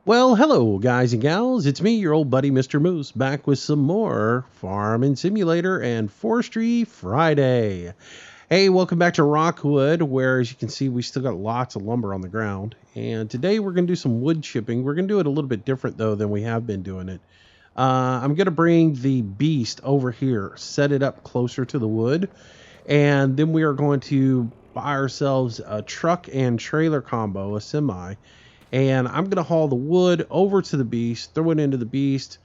Well, hello, guys and gals. It's me, your old buddy, Mr. Moose, back with some more Farming Simulator and Forestry Friday. Hey, welcome back to Rockwood, where, as you can see, we still got lots of lumber on the ground. And today we're going to do some wood chipping. We're going to do it a little bit different, though, than we have been doing it. I'm going to bring the beast over here, set it up closer to the wood, and then we are going to buy ourselves a truck and trailer combo, a semi. And I'm going to haul the wood over to the beast, throw it into the beast,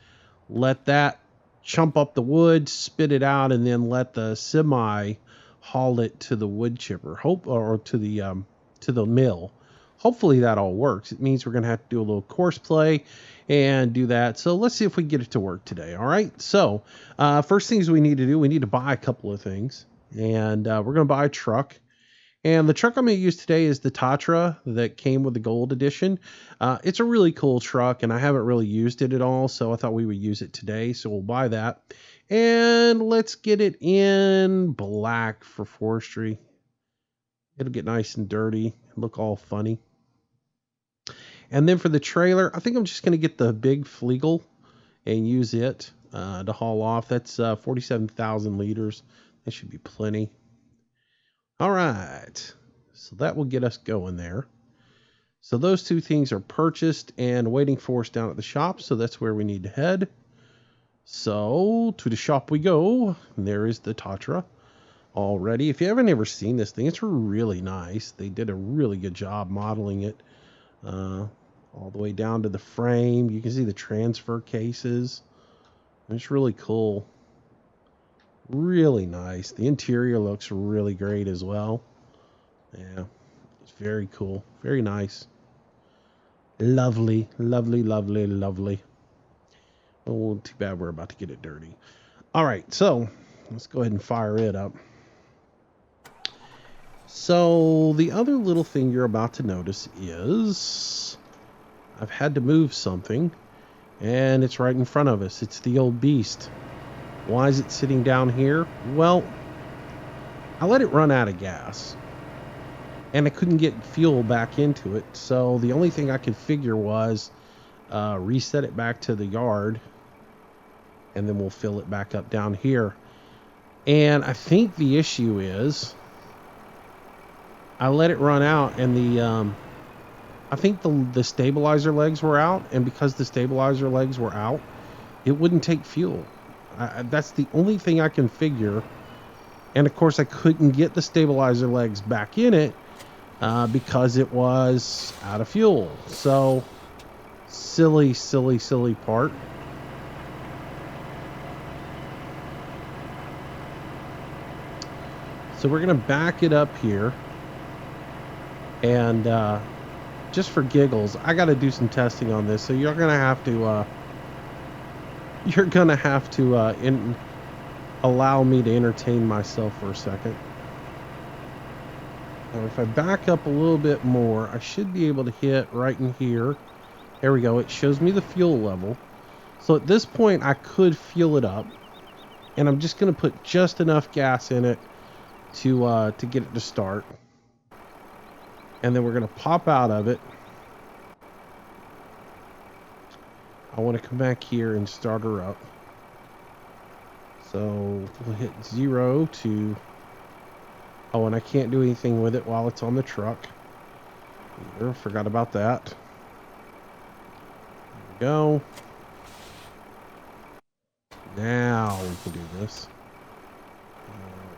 let that chump up the wood, spit it out, and then let the semi haul it to the wood chipper, or to the mill. Hopefully that all works. It means we're going to have to do a little Courseplay and do that. So let's see if we can get it to work today. All right. So first things we need to do, we need to buy a couple of things. And we're going to buy a truck. And the truck I'm going to use today is the Tatra that came with the gold edition. It's a really cool truck, and I haven't really used it at all, so I thought we would use it today. So we'll buy that. And let's get it in black for forestry. It'll get nice and dirty, look all funny. And then for the trailer, I think I'm just going to get the big Flegel and use it to haul off. That's 47,000 liters. That should be plenty. All right, so that will get us going there. So those two things are purchased and waiting for us down at the shop, so that's where we need to head. So to the shop we go, and there is the Tatra already. If you haven't ever seen this thing, it's really nice. They did a really good job modeling it all the way down to the frame. You can see the transfer cases. It's really cool. Really nice. The interior looks really great as well. Yeah, it's very cool. Very nice. Lovely, lovely, lovely, lovely. Oh, too bad we're about to get it dirty. All right, so let's go ahead and fire it up. So the other little thing you're about to notice is I've had to move something, and it's right in front of us. It's the old beast. Why is it sitting down here? Well, I let it run out of gas, and I couldn't get fuel back into it. So the only thing I could figure was reset it back to the yard, and then we'll fill it back up down here. And I think the issue is I let it run out, and I think the stabilizer legs were out, and because the stabilizer legs were out, it wouldn't take fuel. That's the only thing I can figure. And of course I couldn't get the stabilizer legs back in it because it was out of fuel. So silly part. So we're gonna back it up here, and just for giggles, I got to do some testing on this. So you're gonna have to allow me to entertain myself for a second. Now, if I back up a little bit more, I should be able to hit right in here. There we go. It shows me the fuel level. So at this point, I could fuel it up, and I'm just going to put just enough gas in it to get it to start. And then we're going to pop out of it. I want to come back here and start her up. So we'll hit 0 to... Oh, and I can't do anything with it while it's on the truck. Either. Forgot about that. There we go. Now we can do this.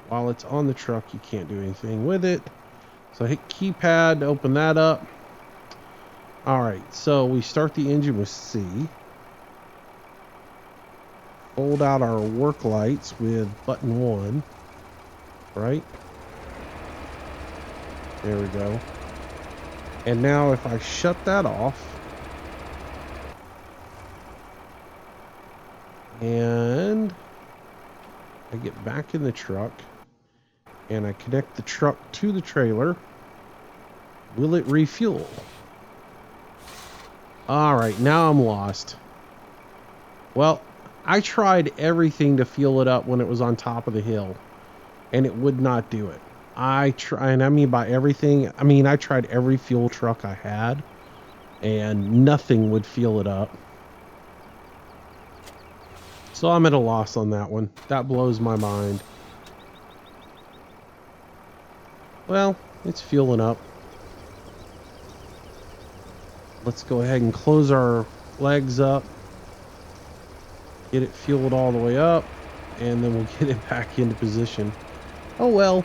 While it's on the truck, you can't do anything with it. So hit keypad to open that up. Alright, so we start the engine with C. Fold out our work lights with button 1, right? There we go. And now if I shut that off, and I get back in the truck, and I connect the truck to the trailer, will it refuel? Alright, now I'm lost. Well, I tried everything to fuel it up when it was on top of the hill, and it would not do it. And I mean by everything, I mean I tried every fuel truck I had, and nothing would fuel it up. So I'm at a loss on that one. That blows my mind. Well, it's fueling up. Let's go ahead and close our legs up. Get it fueled all the way up. And then we'll get it back into position. Oh well.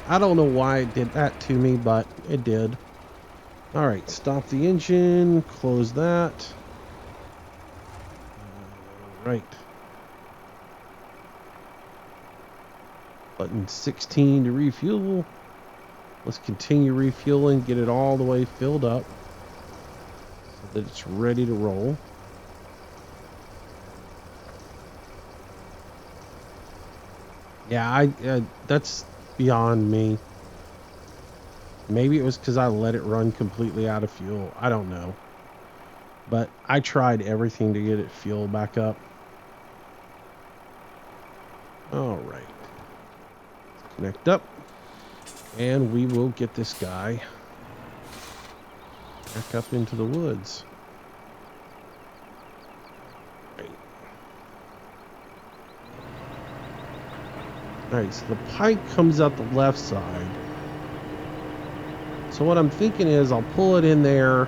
I don't know why it did that to me, but it did. Alright, stop the engine. Close that. Right. Button 16 to refuel. Let's continue refueling, get it all the way filled up so that it's ready to roll. Yeah, that's beyond me. Maybe it was because I let it run completely out of fuel. I don't know. But I tried everything to get it fuel back up. All right. Let's connect up. And we will get this guy back up into the woods. Right. Alright, so the pipe comes out the left side. So what I'm thinking is I'll pull it in there,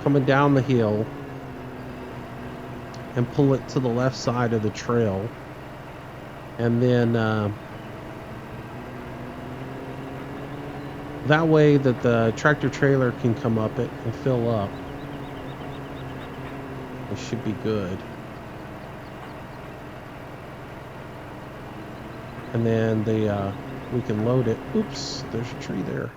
coming down the hill, and pull it to the left side of the trail. And then that way that the tractor trailer can come up it and fill up. It should be good. And then we can load it. Oops, there's a tree there.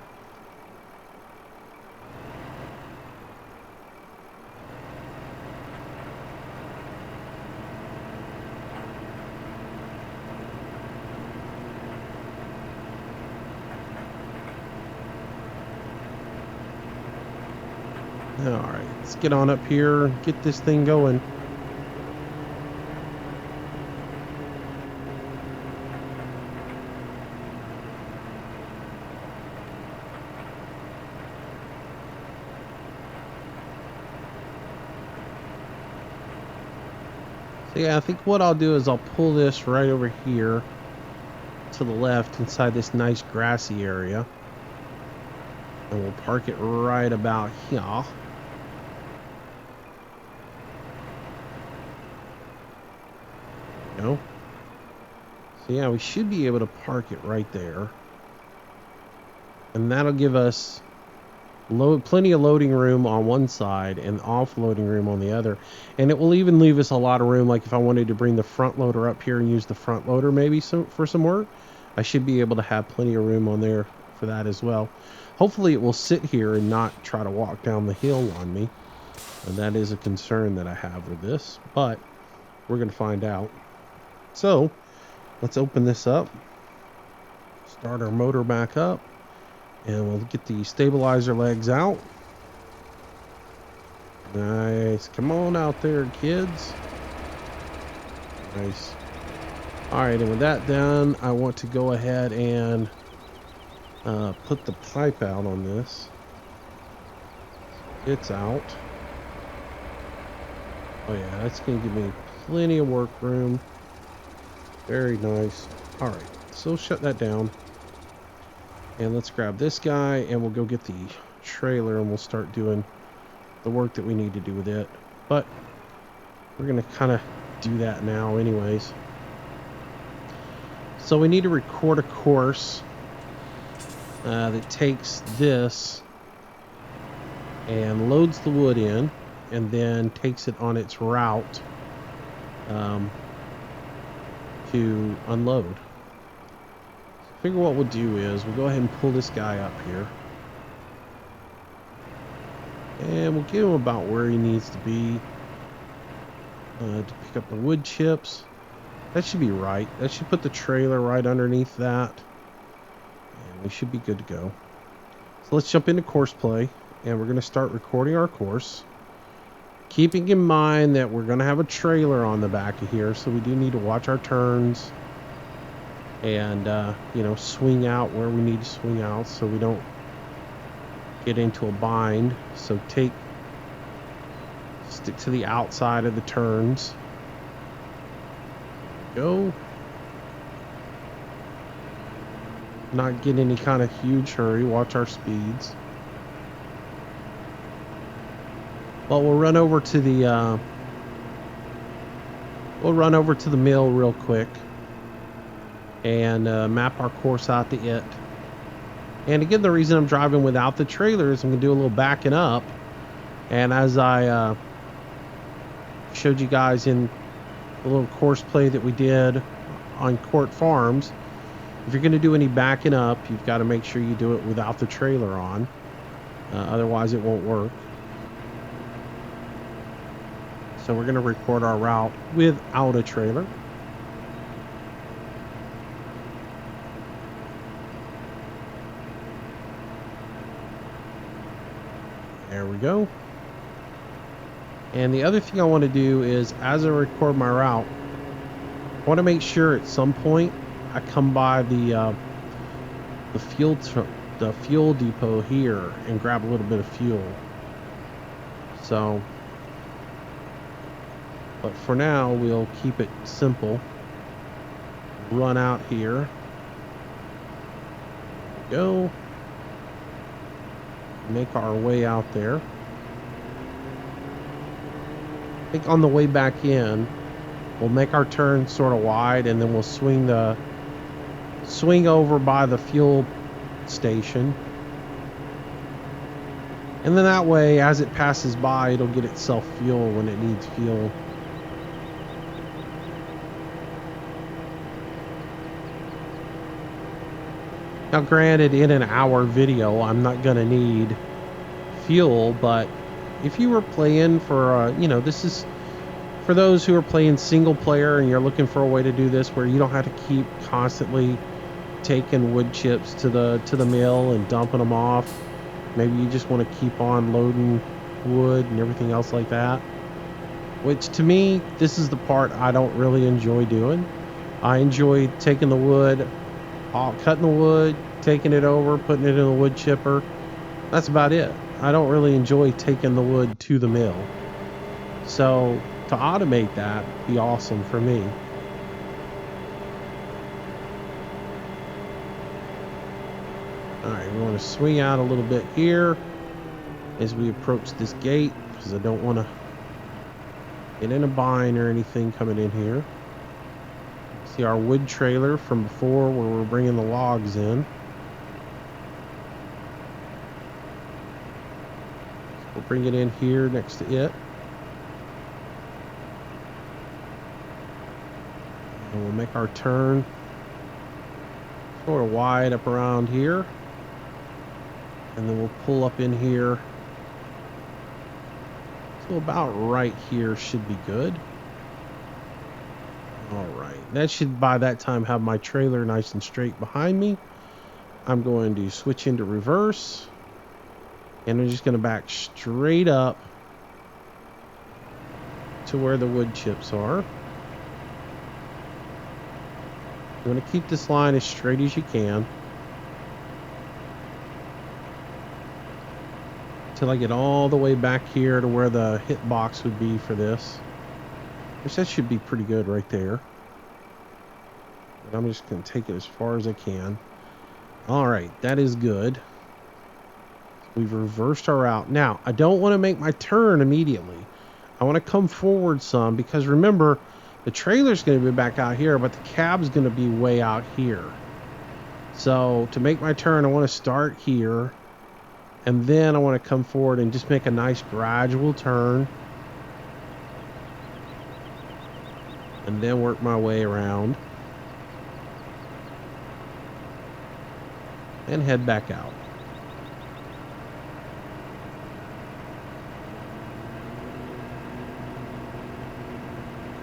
Alright, let's get on up here, get this thing going. So yeah, I think what I'll do is I'll pull this right over here to the left inside this nice grassy area. And we'll park it right about here. So yeah, we should be able to park it right there. And that'll give us plenty of loading room on one side and offloading room on the other. And it will even leave us a lot of room, like if I wanted to bring the front loader up here and use the front loader maybe for some work, I should be able to have plenty of room on there for that as well. Hopefully it will sit here and not try to walk down the hill on me. And that is a concern that I have with this, but we're going to find out. So let's open this up, start our motor back up, and we'll get the stabilizer legs out. Nice. Come on out there, kids. Nice. Alright, and with that done, I want to go ahead and put the pipe out on this. It's out. Oh yeah, that's going to give me plenty of work room. Very nice. Alright, so shut that down. And let's grab this guy and we'll go get the trailer and we'll start doing the work that we need to do with it. But we're going to kind of do that now anyways. So we need to record a course that takes this and loads the wood in and then takes it on its route to unload. So I figure what we'll do is we'll go ahead and pull this guy up here. And we'll get him about where he needs to be to pick up the wood chips. That should be right. That should put the trailer right underneath that. And we should be good to go. So let's jump into Courseplay. And we're going to start recording our course. Keeping in mind that we're going to have a trailer on the back of here. So we do need to watch our turns. And, you know, swing out where we need to swing out so we don't get into a bind. So take Stick to the outside of the turns. Go. Not get any kind of huge hurry. Watch our speeds. Well, we'll run over to the mill real quick and map our course out to it. And again, the reason I'm driving without the trailer is I'm going to do a little backing up. And as I showed you guys in the little course play that we did on Court Farms, if you're going to do any backing up, you've got to make sure you do it without the trailer on. Otherwise, it won't work. So we're going to record our route without a trailer. There we go. And the other thing I want to do is, as I record my route, I want to make sure at some point I come by the fuel depot here and grab a little bit of fuel. So, but for now we'll keep it simple. Run out here. Go. Make our way out there. I think on the way back in, we'll make our turn sort of wide, and then we'll swing over by the fuel station. And then that way, as it passes by, it'll get itself fuel when it needs fuel. Now granted, in an hour video, I'm not going to need fuel, but if you were playing for, this is for those who are playing single player and you're looking for a way to do this where you don't have to keep constantly taking wood chips to the mill and dumping them off. Maybe you just want to keep on loading wood and everything else like that. Which to me, this is the part I don't really enjoy doing. I enjoy taking the wood, cutting the wood, taking it over, putting it in a wood chipper. That's about it. I don't really enjoy taking the wood to the mill. So to automate that would be awesome for me. Alright, we want to swing out a little bit here as we approach this gate, because I don't want to get in a bind or anything coming in here. See our wood trailer from before where we're bringing the logs in. We'll bring it in here next to it. And we'll make our turn sort of wide up around here. And then we'll pull up in here. So about right here should be good. Alright, that should by that time have my trailer nice and straight behind me. I'm going to switch into reverse. And I'm just going to back straight up to where the wood chips are. You want to keep this line as straight as you can. Until I get all the way back here to where the hit box would be for this. Which that should be pretty good right there. But I'm just going to take it as far as I can. Alright, that is good. We've reversed our route. Now, I don't want to make my turn immediately. I want to come forward some, because remember, the trailer's going to be back out here, but the cab's going to be way out here. So, to make my turn, I want to start here, and then I want to come forward and just make a nice gradual turn. And then work my way around. And head back out.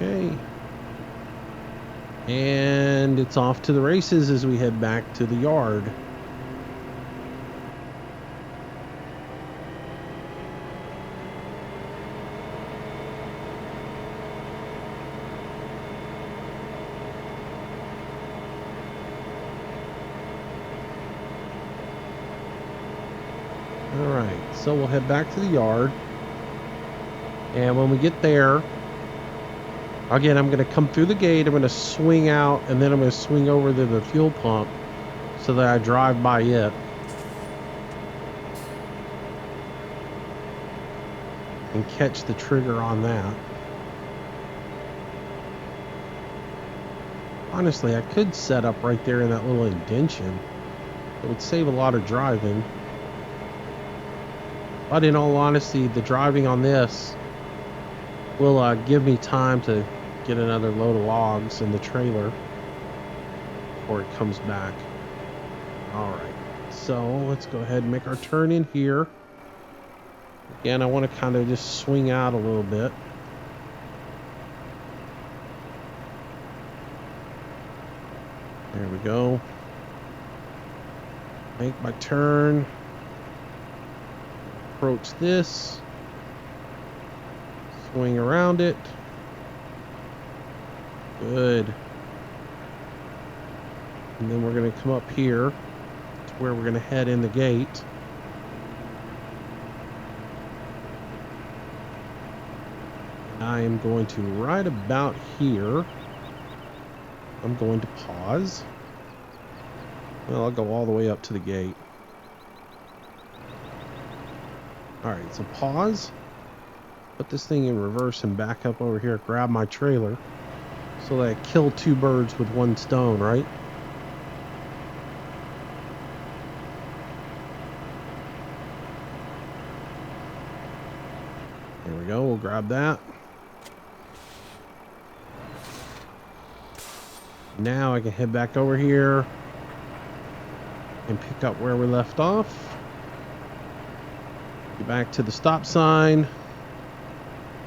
Okay. And it's off to the races as we head back to the yard. Alright, so we'll head back to the yard. And when we get there, again, I'm going to come through the gate, I'm going to swing out, and then I'm going to swing over to the fuel pump so that I drive by it. And catch the trigger on that. Honestly, I could set up right there in that little indention. It would save a lot of driving. But in all honesty, the driving on this will give me time to get another load of logs in the trailer before it comes back. Alright, so let's go ahead and make our turn in here. Again, I want to kind of just swing out a little bit. There we go. Make my turn. Approach this. Swing around it. Good. And then we're going to come up here to where we're going to head in the gate. And I am going to, right about here, I'm going to pause. Well, I'll go all the way up to the gate. Alright, so pause. Put this thing in reverse and back up over here. Grab my trailer. So that I kill two birds with one stone, right? There we go. We'll grab that. Now I can head back over here and pick up where we left off. Get back to the stop sign.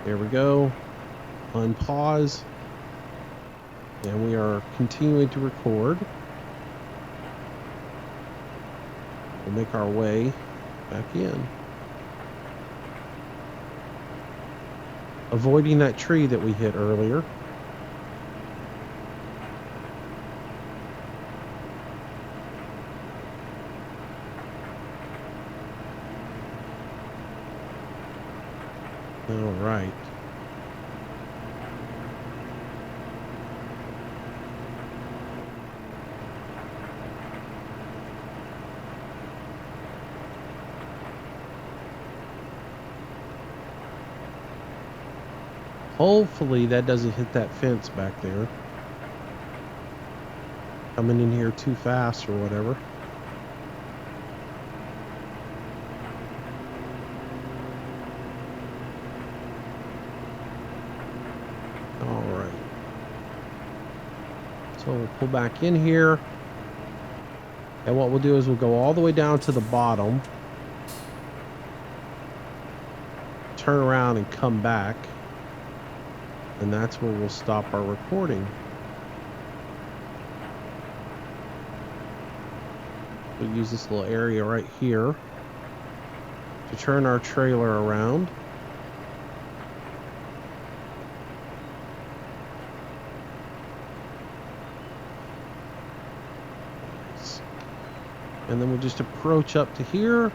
There we go. Unpause. And we are continuing to record. We'll make our way back in. Avoiding that tree that we hit earlier. All right. Hopefully that doesn't hit that fence back there. Coming in here too fast or whatever. Alright. So we'll pull back in here. And what we'll do is we'll go all the way down to the bottom. Turn around and come back. And that's where we'll stop our recording. We'll use this little area right here to turn our trailer around. And then we'll just approach up to here.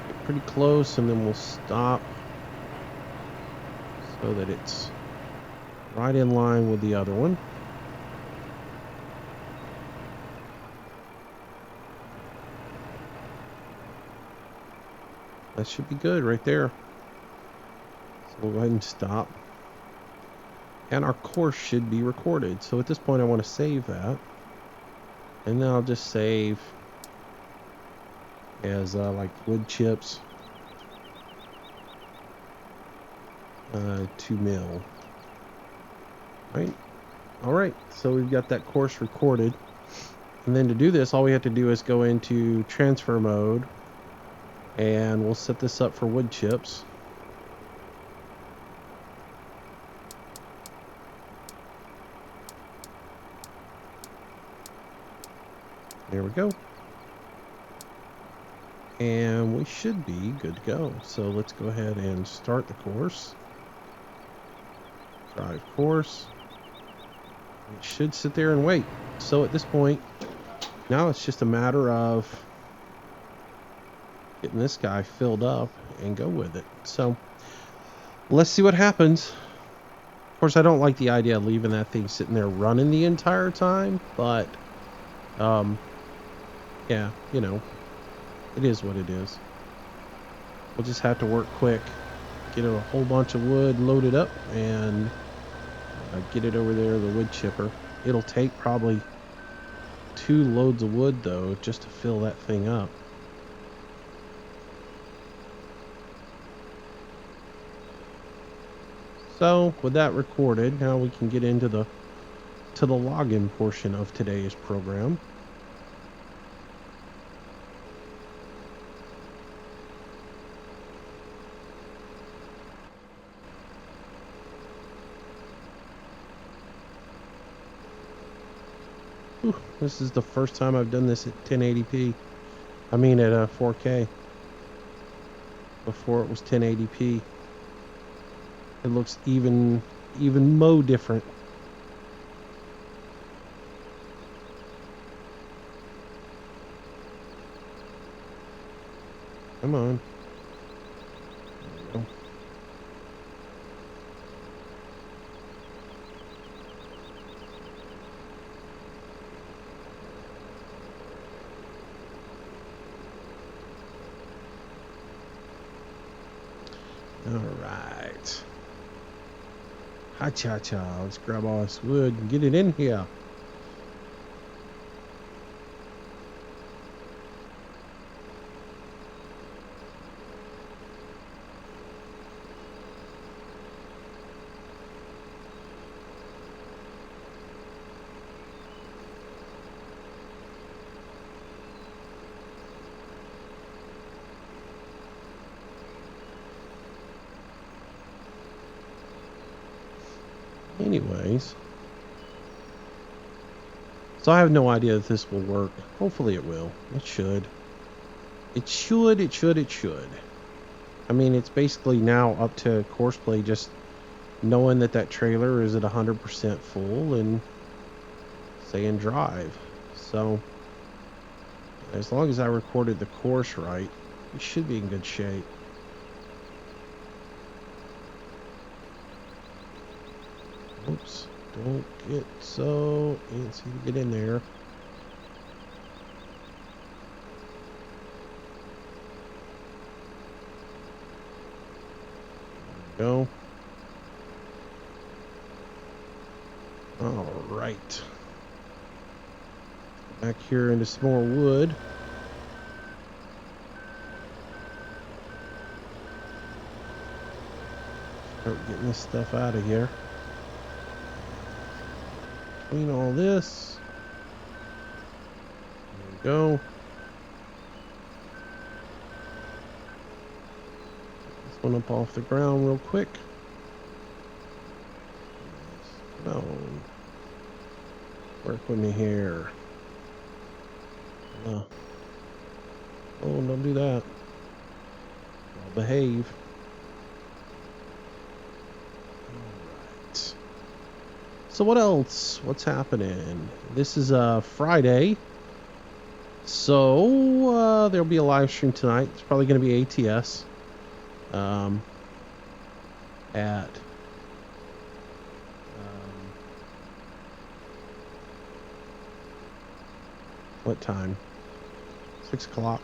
Get pretty close, and then we'll stop so that it's right in line with the other one. That should be good right there. So we'll go ahead and stop. And our course should be recorded. So at this point I want to save that. And then I'll just save as like wood chips. 2 mil. Right? Alright, so we've got that course recorded. And then to do this, all we have to do is go into transfer mode. And we'll set this up for wood chips. There we go. And we should be good to go. So let's go ahead and start the course. Drive course. It should sit there and wait. So at this point, now it's just a matter of getting this guy filled up and go with it. So Let's see what happens. Of course, I don't like the idea of leaving that thing sitting there running the entire time, but, yeah, you know, it is what it is. We'll just have to work quick, get a whole bunch of wood loaded up, and get it over there to the wood chipper. It'll take probably 2 loads of wood, though, just to fill that thing up. So, with that recorded, now we can get into the login portion of today's program. Whew, this is the first time I've done this at 1080p. I mean at 4K. Before it was 1080p. It looks even mo different. Come on. There we go. All right. Ha-cha-cha. Let's grab all this wood and get it in here. Anyways, so I have no idea if this will work. Hopefully it will. It should. It should. I mean, it's basically now up to Courseplay just knowing that trailer is at 100% full and saying drive. So, as long as I recorded the course right, it should be in good shape. Oops, don't get so antsy to get in there. There we go. All right. Back here into some more wood. Start getting this stuff out of here. Clean all this. There we go. Get this one up off the ground real quick. No. Work with me here. Oh, don't do that. I'll behave. Alright. So what else? What's happening? This is Friday. So there'll be a live stream tonight. It's probably going to be ATS. At what time? 6 o'clock.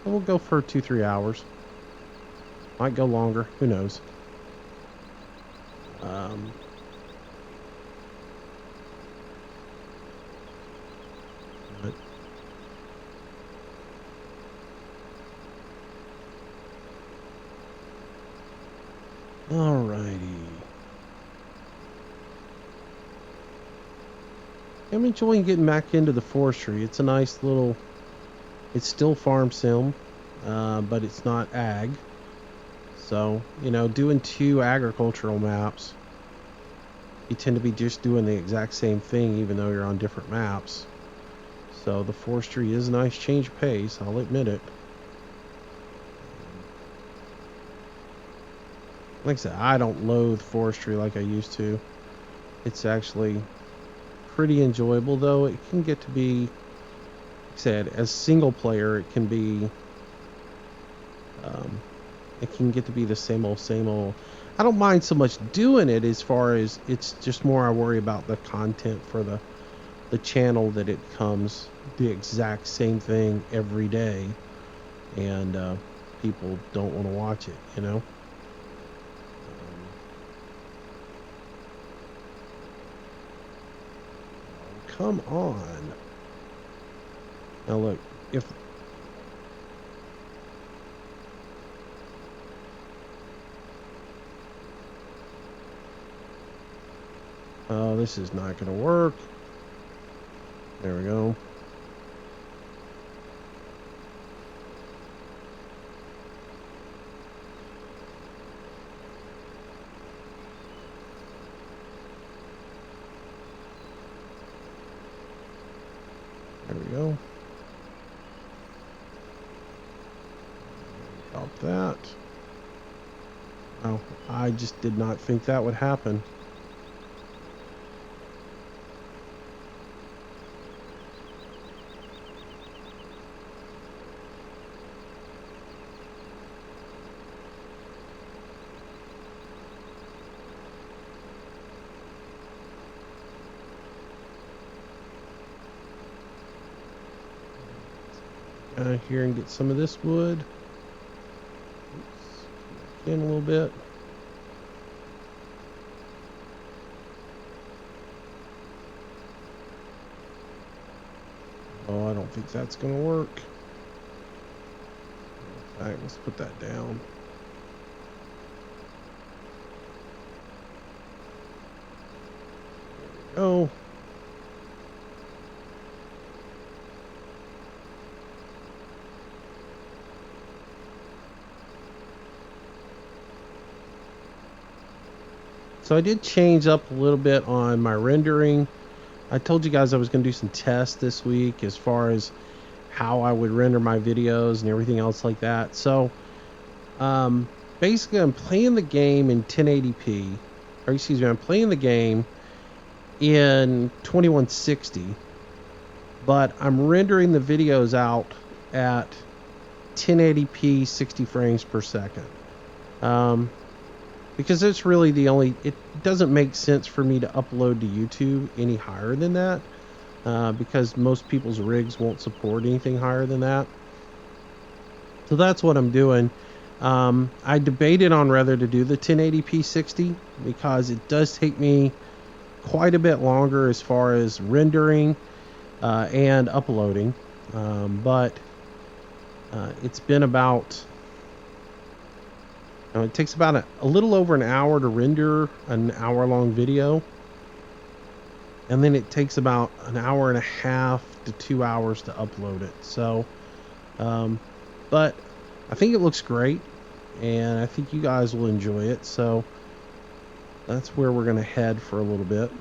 We'll go for 2-3 hours. Might go longer. Who knows? But alrighty. I'm enjoying getting back into the forestry. It's a nice little... It's still farm sim, but it's not ag. So, you know, doing 2 agricultural maps, you tend to be just doing the exact same thing even though you're on different maps. So the forestry is a nice change of pace, I'll admit it. Like I said, I don't loathe forestry like I used to. It's actually pretty enjoyable, though it can get to be, like I said, as single player it can be it can get to be the same old, same old. I don't mind so much doing it, as far as it's just more I worry about the content for the channel, that it comes the exact same thing every day, and people don't want to watch it, you know. Come on. Now look, if this is not going to work. There we go. There we go. Stop that. Oh, I just did not think that would happen. Here and get some of this wood. Oops. In a little bit. Oh, I don't think that's going to work. All right, let's put that down. There we go. So I did change up a little bit on my rendering. I told you guys I was going to do some tests this week as far as how I would render my videos and everything else like that. So basically I'm playing the game in 1080p, or excuse me, I'm playing the game in 2160, but I'm rendering the videos out at 1080p 60 frames per second. Because it's really the only, it doesn't make sense for me to upload to YouTube any higher than that, because most people's rigs won't support anything higher than that. So that's what I'm doing. I debated on whether to do the 1080p 60, because it does take me quite a bit longer as far as rendering and uploading, but it's been about, it takes about a little over an hour to render an hour-long video, and then it takes about an hour and a half to 2 hours to upload it. So, but I think it looks great, and I think you guys will enjoy it. So that's where we're going to head for a little bit.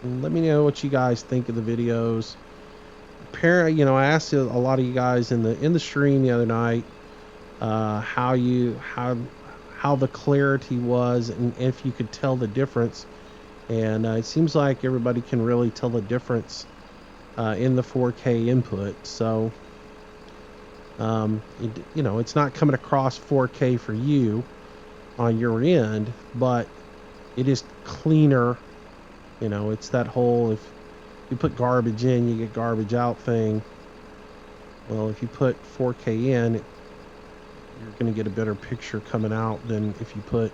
And let me know what you guys think of the videos. Apparently, I asked a lot of you guys in the stream the other night how the clarity was, and if you could tell the difference. And it seems like everybody can really tell the difference in the 4K input. So it's not coming across 4K for you on your end, but it is cleaner. It's that whole, if you put garbage in, you get garbage out thing. Well, if you put 4K in, you're going to get a better picture coming out than if you put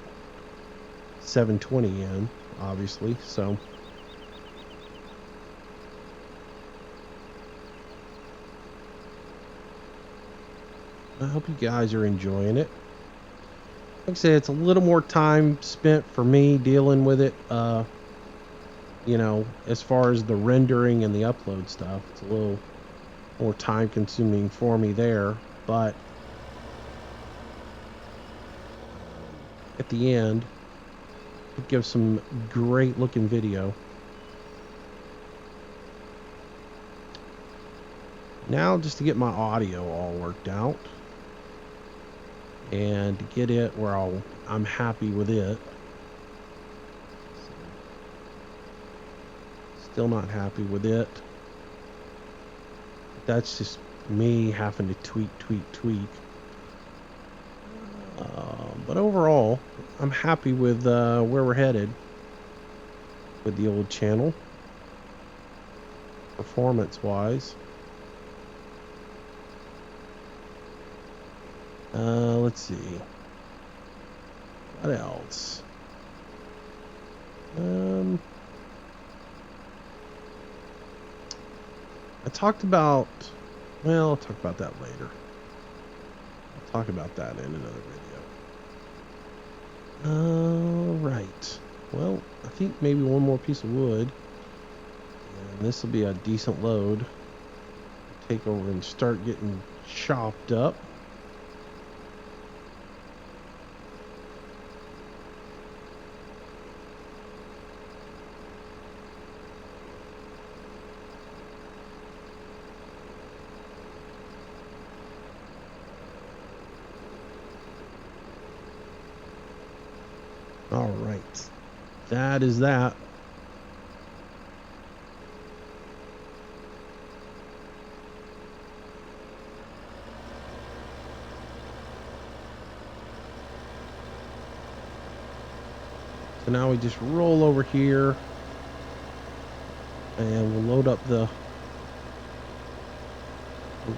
720 in, obviously. So I hope you guys are enjoying it. Like I said, it's a little more time spent for me dealing with it. As far as the rendering and the upload stuff, it's a little more time consuming for me there, but at the end, it gives some great looking video. Now, just to get my audio all worked out and to get it where I'm happy with it. Still not happy with it. That's just me having to tweak. But overall, I'm happy with where we're headed with the old channel, performance-wise. Let's see. What else? I talked about... Well, I'll talk about that later. I'll talk about that in another video. Alright. Well, I think maybe one more piece of wood. And this will be a decent load. Take over and start getting chopped up. All right, that is that. So now we just roll over here and we'll load up the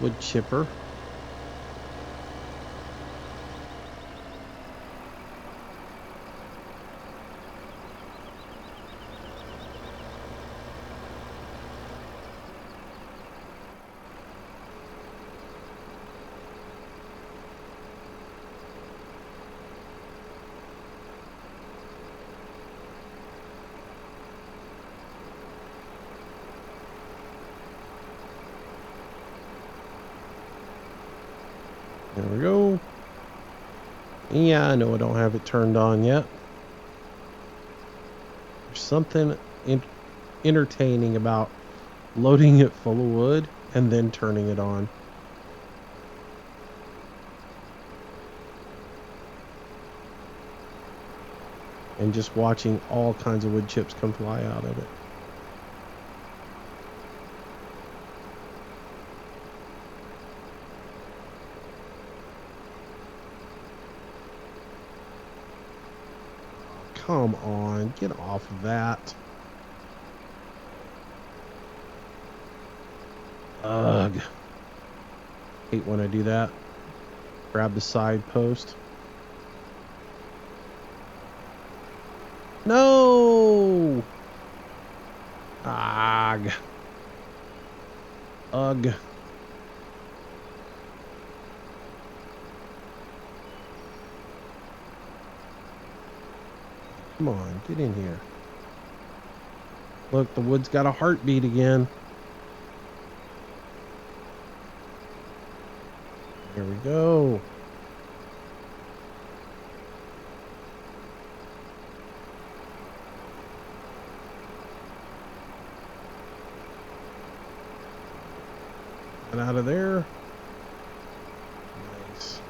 wood chipper. There we go. Yeah, I know I don't have it turned on yet. There's something entertaining about loading it full of wood and then turning it on. And just watching all kinds of wood chips come fly out of it. Come on, get off of that. Ugh. Hate when I do that. Grab the side post. No! Ugh. Ugh. Come on, get in here. Look, the wood's got a heartbeat again. Here we go. Get out of there. Nice.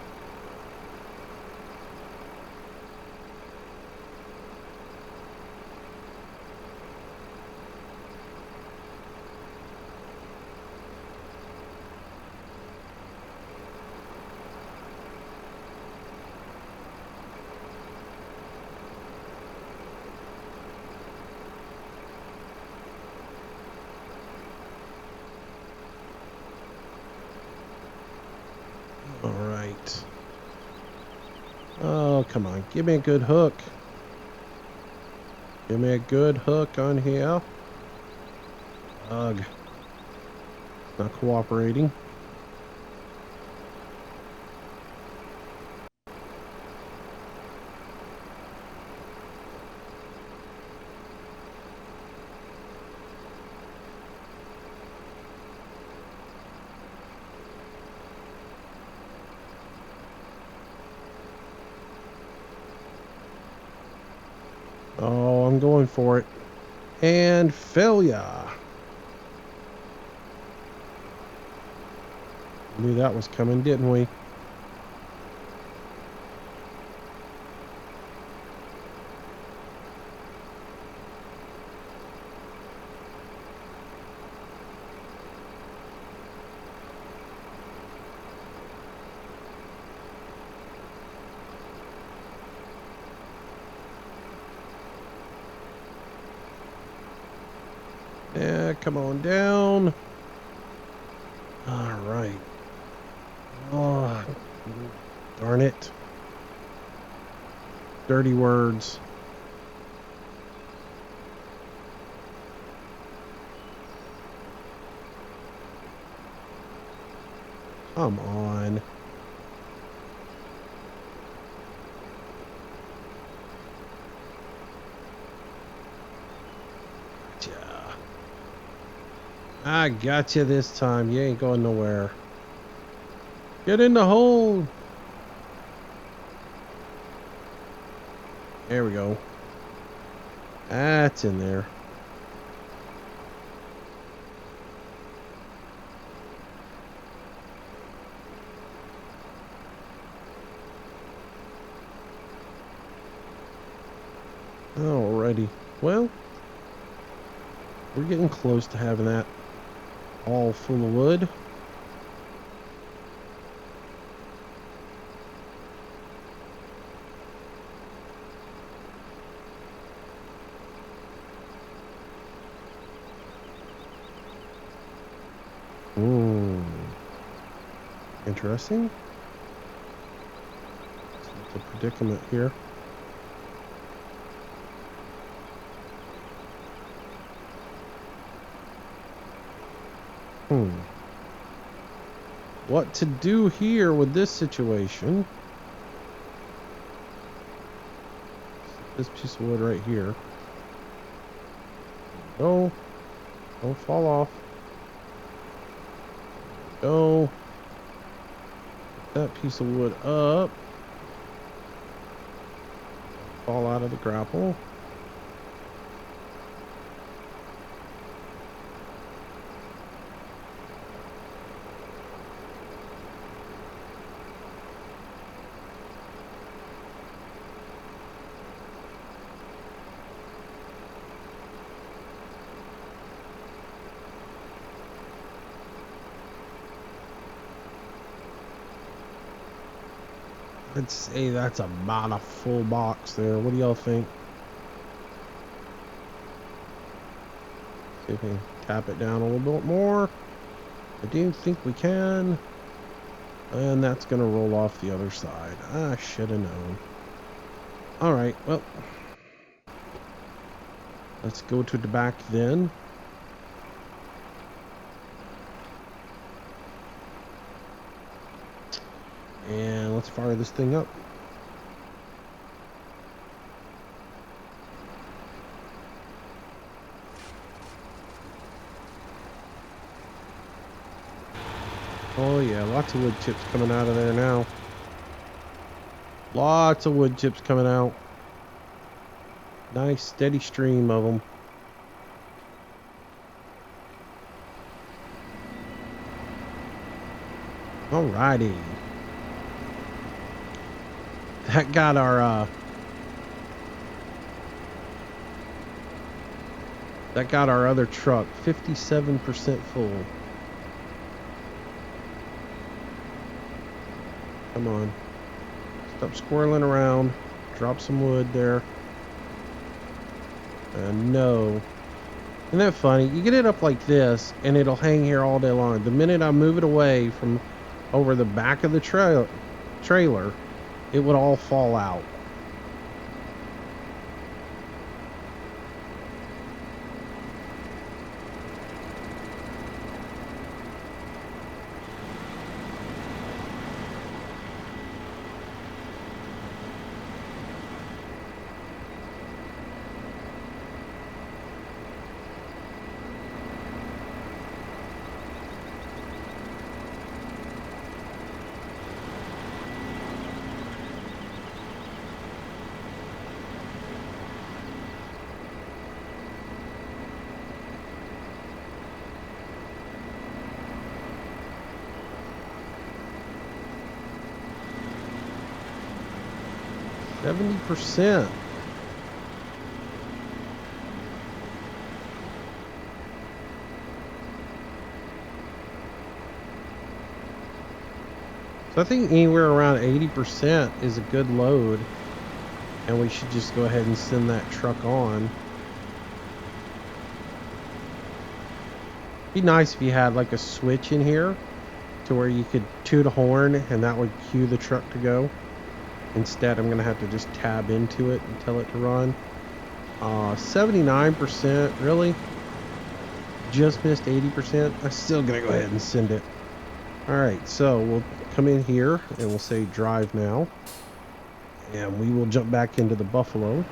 All right. Oh, come on. Give me a good hook. Give me a good hook on here. Ugh. Not cooperating. Oh, I'm going for it. And failure. Knew that was coming, didn't we? Yeah, come on down. All right. Oh, darn it. Dirty words. Come on. Gotcha. I got you this time. You ain't going nowhere. Get in the hole. There we go. That's in there. Alrighty. Well, we're getting close to having that all full of wood. Interesting. It's a predicament here. What to do here with this situation? This piece of wood right here. No. Don't fall off. Go. That piece of wood up. Fall out of the grapple. I'd say that's about a full box there. What do y'all think? See if we can tap it down a little bit more. I do think we can. And that's going to roll off the other side. I should have known. Alright, well. Let's go to the back then. And let's fire this thing up. Oh yeah, lots of wood chips coming out of there now. Lots of wood chips coming out. Nice steady stream of them. Alrighty. That got our other truck 57% full. Come on. Stop squirreling around. Drop some wood there. No. Isn't that funny? You get it up like this and it'll hang here all day long. The minute I move it away from over the back of the trailer, it would all fall out. %. So I think anywhere around 80% is a good load, and we should just go ahead and send that truck on. Be nice if you had like a switch in here to where you could toot a horn and that would cue the truck to go. Instead, I'm going to have to just tab into it and tell it to run. 79%, really? Just missed 80%. I'm still going to go ahead and send it. Alright, so we'll come in here and we'll say drive now. And we will jump back into the Buffalo.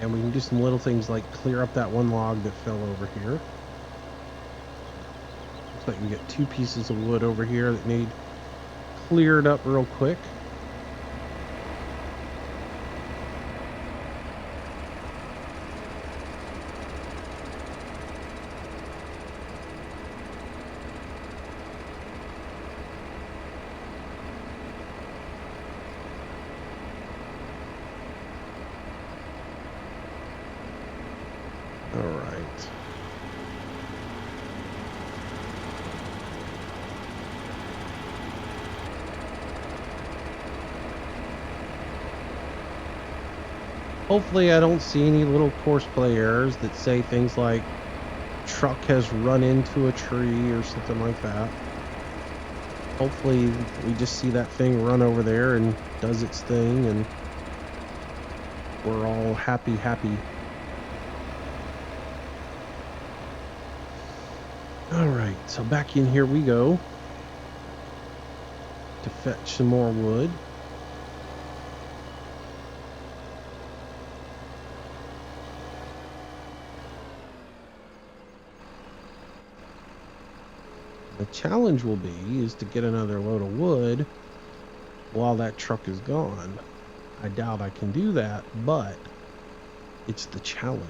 And we can do some little things like clear up that one log that fell over here. Looks like we get 2 pieces of wood over here that need cleared up real quick. All right. Hopefully I don't see any little Courseplay errors that say things like truck has run into a tree or something like that. Hopefully we just see that thing run over there and does its thing and we're all happy. Alright, so back in here we go to fetch some more wood. The challenge will be is to get another load of wood while that truck is gone. I doubt I can do that, but it's the challenge.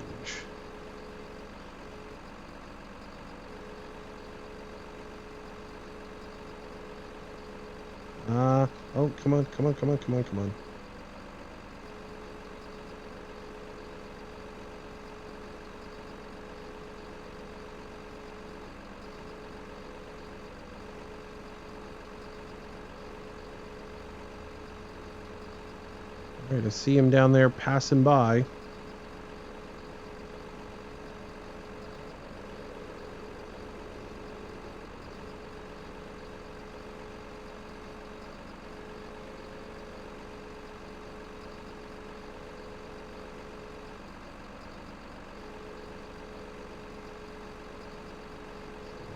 Oh, come on. All right, I see him down there passing by.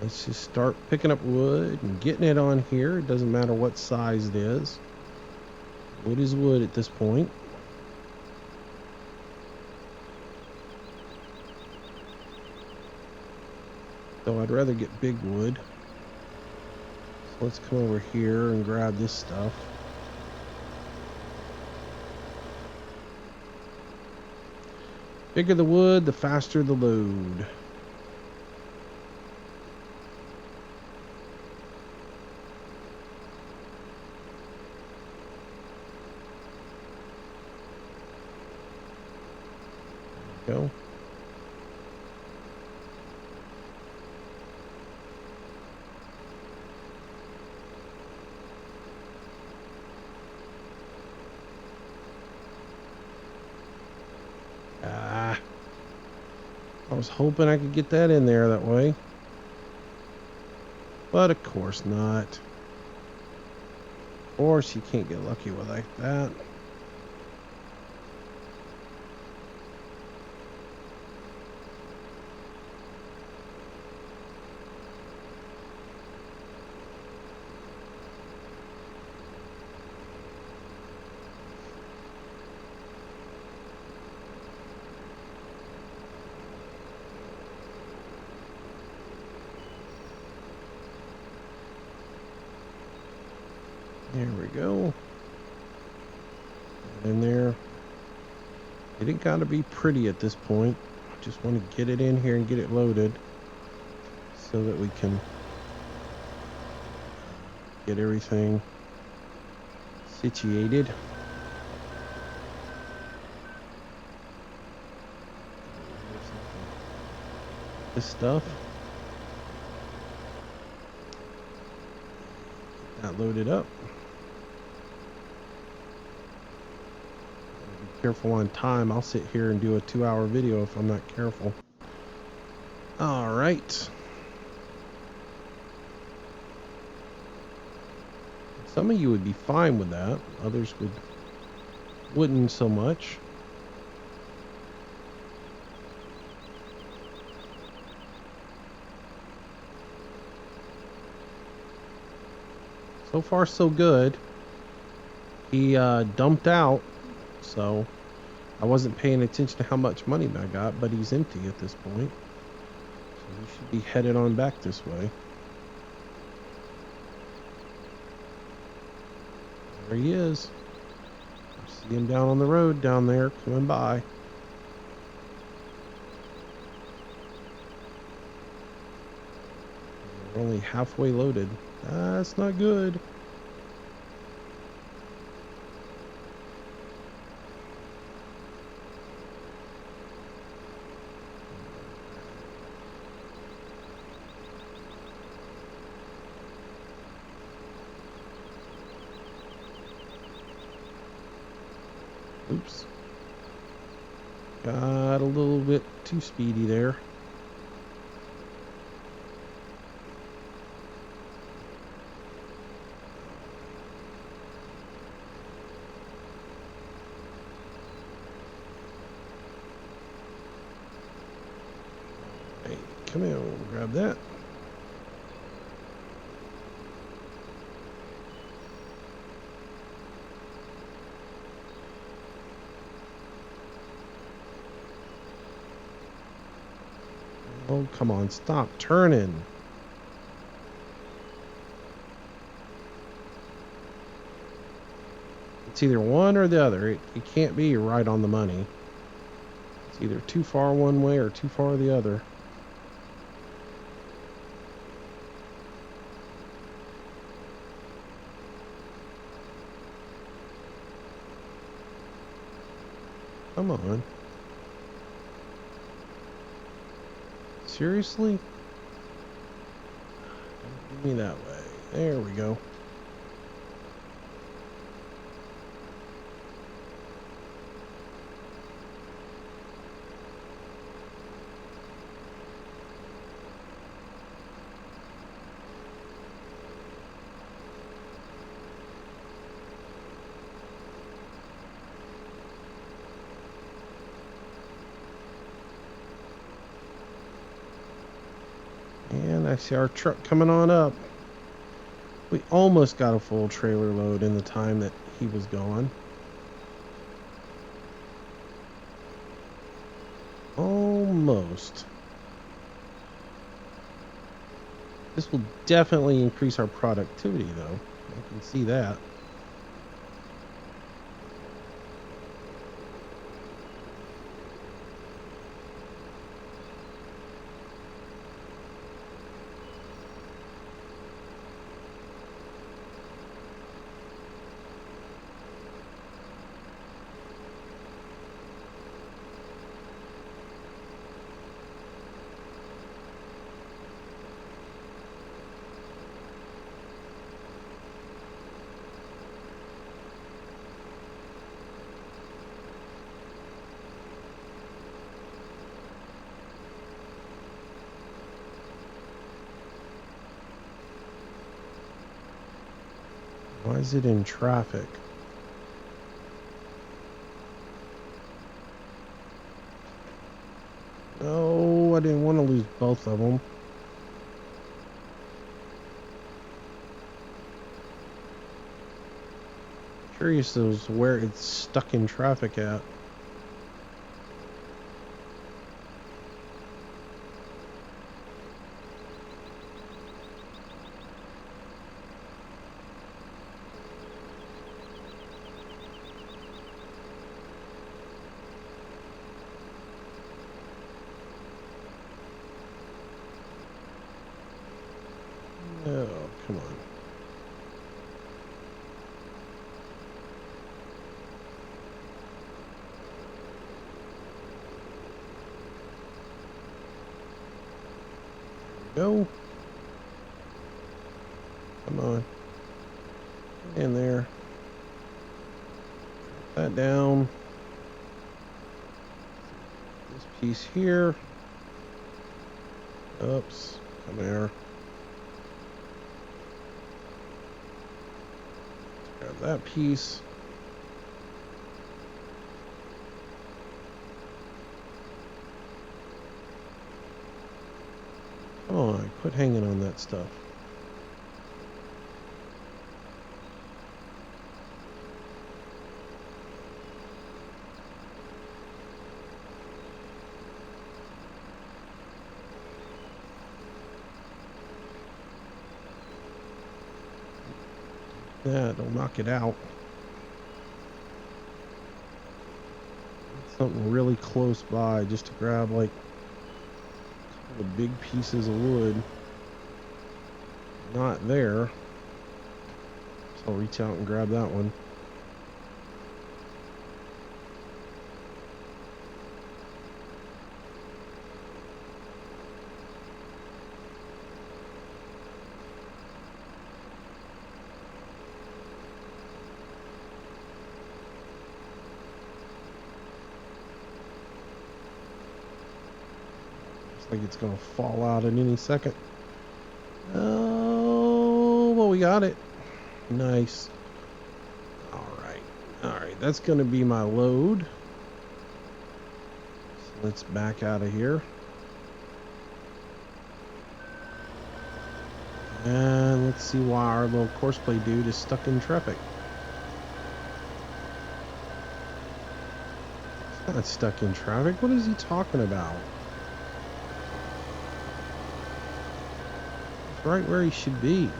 Let's just start picking up wood and getting it on here. It doesn't matter what size it is. Wood is wood at this point. Though I'd rather get big wood. So let's come over here and grab this stuff. Bigger the wood, the faster the load. Go. I was hoping I could get that in there that way. But of course not. Of course you can't get lucky with like that. There we go. In there. It ain't gotta be pretty at this point. I just want to get it in here and get it loaded so that we can get everything situated. This stuff. Get that loaded up. Careful on time. I'll sit here and do a 2-hour video if I'm not careful. All right. Some of you would be fine with that. Others wouldn't so much. So far, so good. He dumped out, so I wasn't paying attention to how much money I got, but he's empty at this point. So he should be headed on back this way. There he is. I see him down on the road down there coming by. We're only halfway loaded. That's not good. Oops. Got a little bit too speedy there. Hey, come here, we'll grab that. Oh, come on, stop turning. It's either one or the other. It can't be right on the money. It's either too far one way or too far the other. Come on. Seriously? Don't give me that way. There we go. And I see our truck coming on up. We almost got a full trailer load in the time that he was gone. Almost. This will definitely increase our productivity, though. I can see that. Why is it in traffic? No, I didn't want to lose both of them. Curious as to where it's stuck in traffic at. Oh, come on. Go. Come on. In there. Drop that down. This piece here. Oops. Come here. Grab that piece. Come on, quit hanging on that stuff. Yeah, it'll knock it out. Something really close by just to grab like a couple of big pieces of wood. Not there. So I'll reach out and grab that one. Like it's gonna fall out at any second. Oh, well, we got it. Nice. All right, that's gonna be my load. So let's back out of here. And let's see why our little Courseplay dude is stuck in traffic. He's not stuck in traffic. What is he talking about? Right where he should be.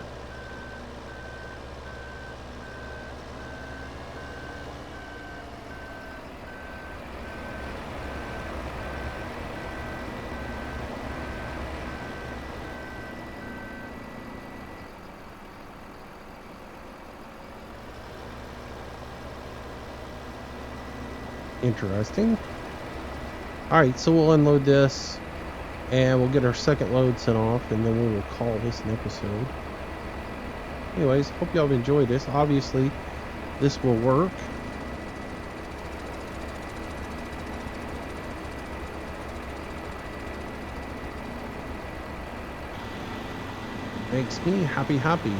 Interesting. All right, so we'll unload this. And we'll get our second load sent off, and then we will call this an episode. Anyways, hope y'all have enjoyed this. Obviously, this will work. Makes me happy.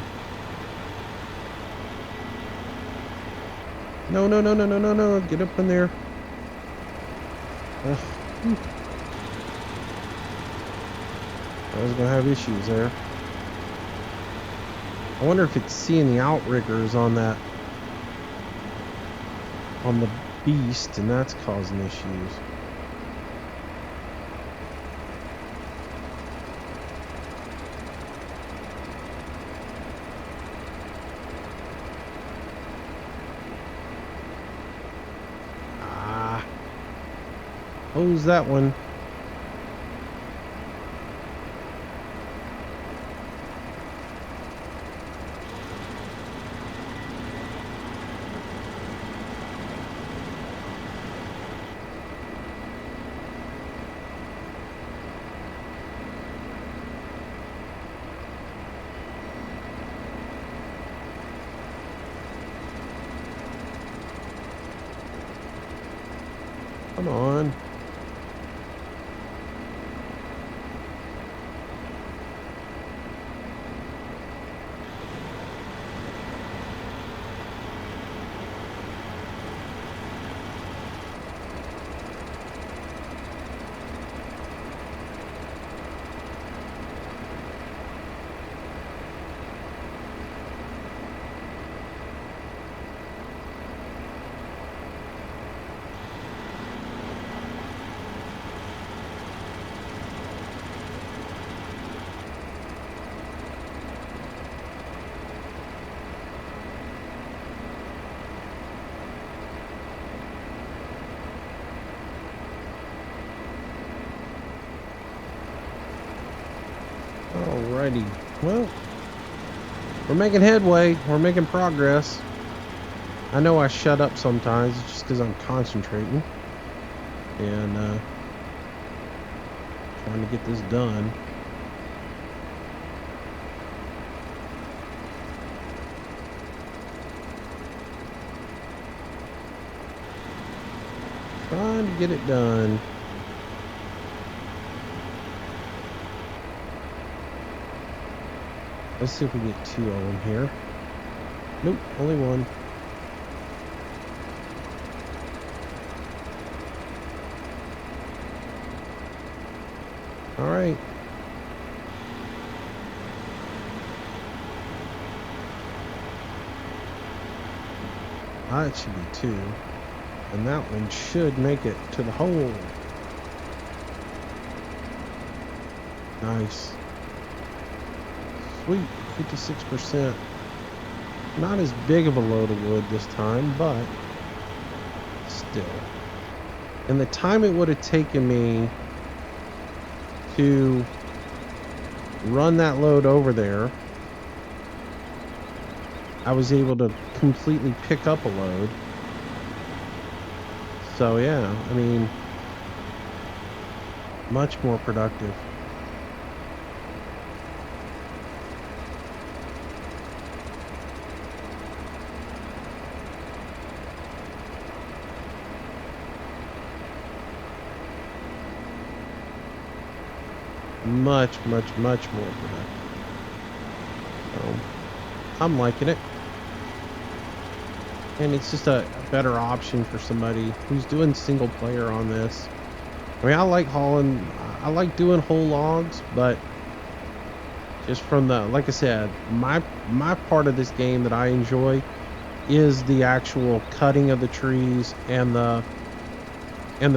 No. Get up in there. I was gonna have issues there. I wonder if it's seeing the outriggers on the beast, and that's causing issues. Who's that one? Come on. Alrighty. Well, we're making headway. We're making progress. I know I shut up sometimes. It's just because I'm concentrating. And trying to get this done. Trying to get it done. Let's see if we get 2 of them here. Nope, only 1. All right. That should be 2. And that one should make it to the hole. Nice. Sweet, 56%. Not as big of a load of wood this time, but still. And the time it would have taken me to run that load over there, I was able to completely pick up a load. So yeah, I mean, much more productive. Much more productive. So I'm liking it. And it's just a better option for somebody who's doing single player on this. I mean, I like doing whole logs, but just from the, like I said, my part of this game that I enjoy is the actual cutting of the trees and the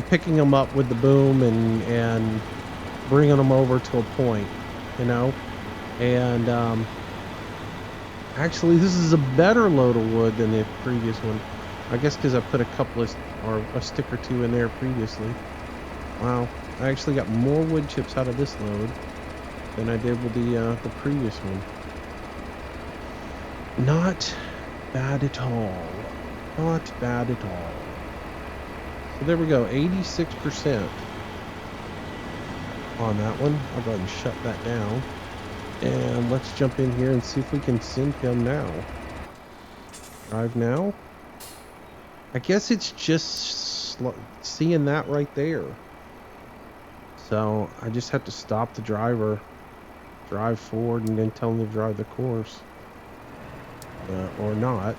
picking them up with the boom and bringing them over to a point, you know. And actually, this is a better load of wood than the previous one. I guess because I put a couple of, or a stick or 2 in there previously. Wow, I actually got more wood chips out of this load than I did with the previous one. Not bad at all. Not bad at all. So there we go, 86% on that one. I'll go ahead and shut that down. And let's jump in here and see if we can send him now. Drive now. I guess it's just seeing that right there. So I just have to stop the driver, drive forward, and then tell him to drive the course. Or not.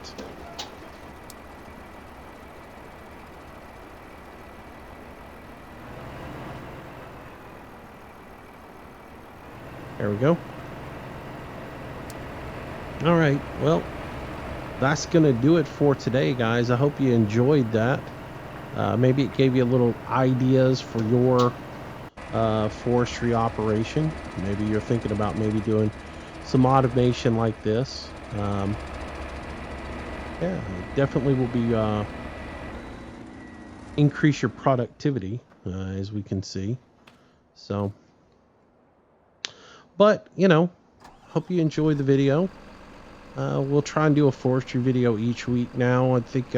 There we go. All right, well, that's gonna do it for today, guys. I hope you enjoyed that. Maybe it gave you a little ideas for your forestry operation. Maybe you're thinking about maybe doing some automation like this. Yeah, it definitely will be increase your productivity, as we can see. So, but you know, hope you enjoyed the video. We'll try and do a forestry video each week now. I think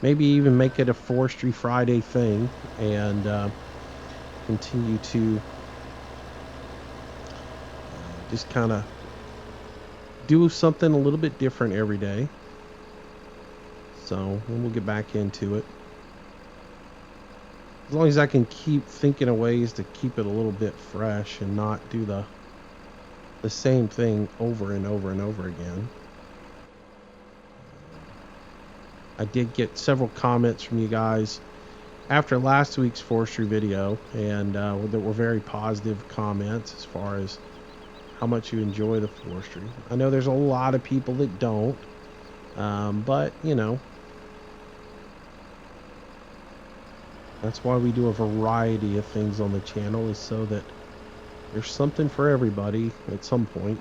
maybe even make it a Forestry Friday thing, and continue to just kind of do something a little bit different every day. So we'll get back into it. As long as I can keep thinking of ways to keep it a little bit fresh and not do the same thing over and over and over again. I did get several comments from you guys after last week's forestry video, and that were very positive comments as far as how much you enjoy the forestry. I know there's a lot of people that don't, but you know, that's why we do a variety of things on the channel, is so that there's something for everybody at some point.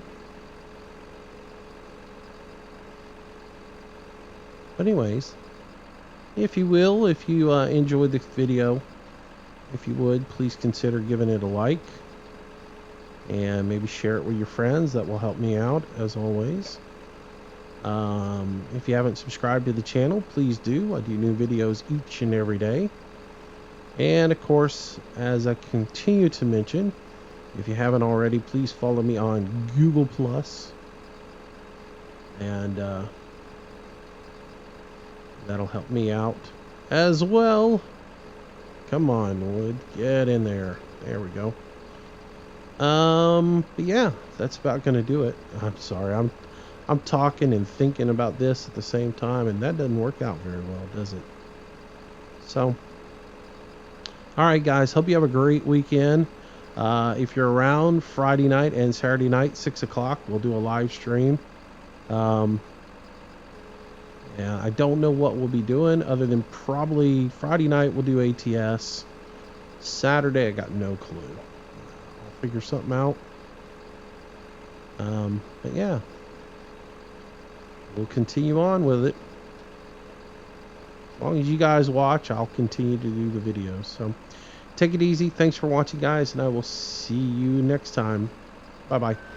But anyways, if you enjoyed the video, if you would, please consider giving it a like. And maybe share it with your friends. That will help me out, as always. If you haven't subscribed to the channel, please do. I do new videos each and every day. And of course, as I continue to mention, if you haven't already, please follow me on Google+. And that'll help me out as well. Come on, Wood. Get in there. There we go. But yeah, that's about gonna do it. I'm sorry, I'm talking and thinking about this at the same time, and that doesn't work out very well, does it? So, all right, guys. Hope you have a great weekend. If you're around Friday night and Saturday night, 6 o'clock, we'll do a live stream. Um, yeah, I don't know what we'll be doing other than probably Friday night we'll do ATS. Saturday, I got no clue. I'll figure something out. But yeah, we'll continue on with it. As long as you guys watch, I'll continue to do the videos. So take it easy. Thanks for watching, guys, and I will see you next time. Bye-bye.